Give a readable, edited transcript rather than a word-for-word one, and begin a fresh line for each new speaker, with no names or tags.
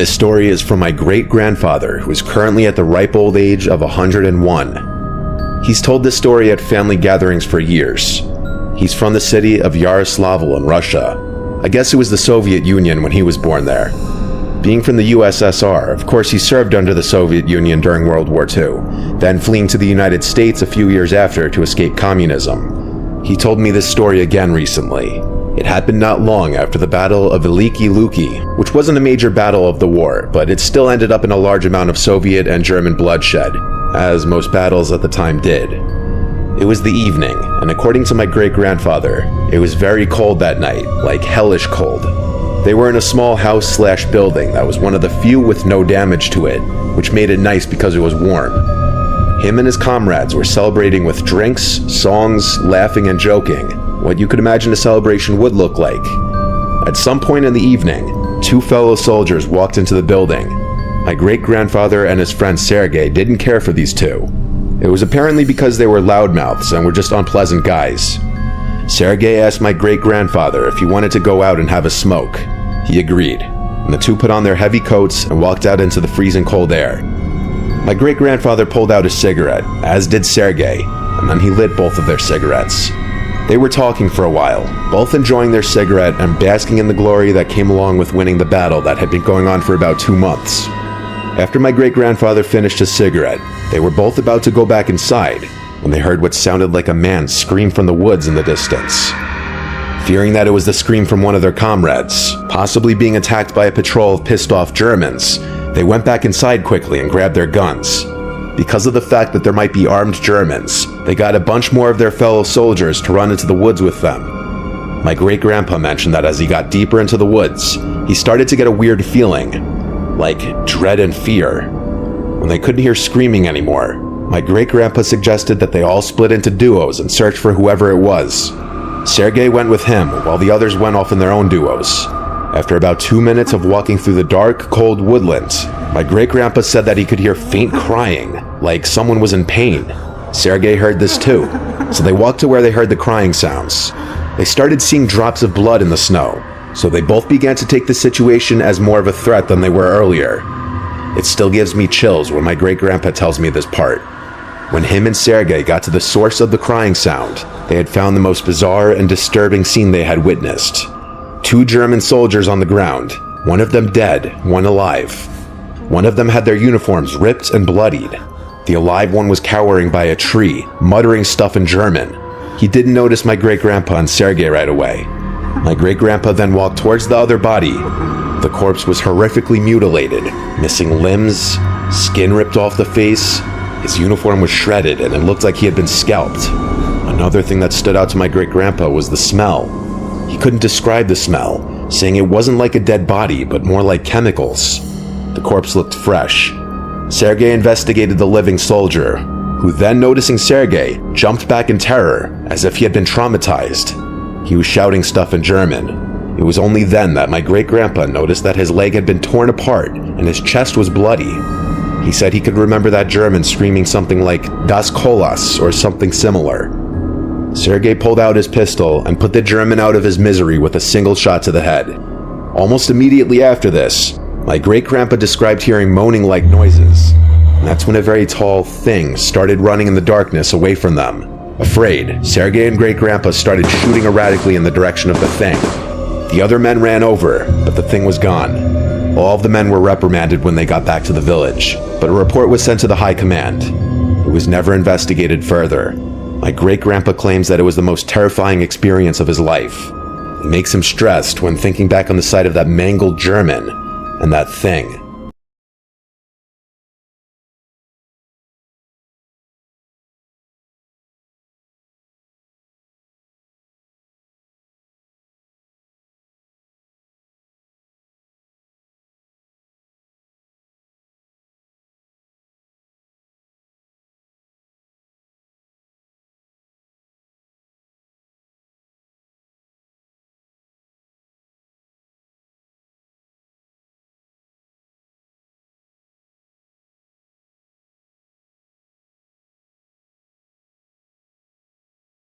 This story is from my great-grandfather, who is currently at the ripe old age of 101. He's told this story at family gatherings for years. He's from the city of Yaroslavl in Russia. I guess it was the Soviet Union when he was born there. Being from the USSR, of course he served under the Soviet Union during World War II, then fleeing to the United States a few years after to escape communism. He told me this story again recently. It happened not long after the Battle of Veliki Luki, which wasn't a major battle of the war, but it still ended up in a large amount of Soviet and German bloodshed, as most battles at the time did. It was the evening, and according to my great-grandfather, it was very cold that night, like hellish cold. They were in a small house/building that was one of the few with no damage to it, which made it nice because it was warm. Him and his comrades were celebrating with drinks, songs, laughing, and joking, what you could imagine a celebration would look like. At some point in the evening, two fellow soldiers walked into the building. My great-grandfather and his friend Sergei didn't care for these two. It was apparently because they were loudmouths and were just unpleasant guys. Sergei asked my great-grandfather if he wanted to go out and have a smoke. He agreed, and the two put on their heavy coats and walked out into the freezing cold air. My great-grandfather pulled out a cigarette, as did Sergei, and then he lit both of their cigarettes. They were talking for a while, both enjoying their cigarette and basking in the glory that came along with winning the battle that had been going on for about 2 months. After my great-grandfather finished his cigarette, they were both about to go back inside when they heard what sounded like a man scream from the woods in the distance. Fearing that it was the scream from one of their comrades, possibly being attacked by a patrol of pissed-off Germans, they went back inside quickly and grabbed their guns. Because of the fact that there might be armed Germans, they got a bunch more of their fellow soldiers to run into the woods with them. My great-grandpa mentioned that as he got deeper into the woods, he started to get a weird feeling, like dread and fear. When they couldn't hear screaming anymore, my great-grandpa suggested that they all split into duos and search for whoever it was. Sergei went with him, while the others went off in their own duos. After about 2 minutes of walking through the dark, cold woodlands, my great-grandpa said that he could hear faint crying, like someone was in pain. Sergei heard this too, so they walked to where they heard the crying sounds. They started seeing drops of blood in the snow, so they both began to take the situation as more of a threat than they were earlier. It still gives me chills when my great-grandpa tells me this part. When him and Sergei got to the source of the crying sound, they had found the most bizarre and disturbing scene they had witnessed. 2 German soldiers on the ground, one of them dead, one alive. One of them had their uniforms ripped and bloodied. The alive one was cowering by a tree, muttering stuff in German. He didn't notice my great-grandpa and Sergei right away. My great-grandpa then walked towards the other body. The corpse was horrifically mutilated, missing limbs, skin ripped off the face. His uniform was shredded and it looked like he had been scalped. Another thing that stood out to my great-grandpa was the smell. He couldn't describe the smell, saying it wasn't like a dead body, but more like chemicals. The corpse looked fresh. Sergei investigated the living soldier, who then, noticing Sergei, jumped back in terror, as if he had been traumatized. He was shouting stuff in German. It was only then that my great-grandpa noticed that his leg had been torn apart and his chest was bloody. He said he could remember that German screaming something like "Das Kolas" or something similar. Sergei pulled out his pistol and put the German out of his misery with a single shot to the head. Almost immediately after this, my great-grandpa described hearing moaning-like noises. And that's when a very tall thing started running in the darkness away from them. Afraid, Sergei and great-grandpa started shooting erratically in the direction of the thing. The other men ran over, but the thing was gone. All of the men were reprimanded when they got back to the village, but a report was sent to the high command. It was never investigated further. My great-grandpa claims that it was the most terrifying experience of his life. It makes him stressed when thinking back on the sight of that mangled German and that thing.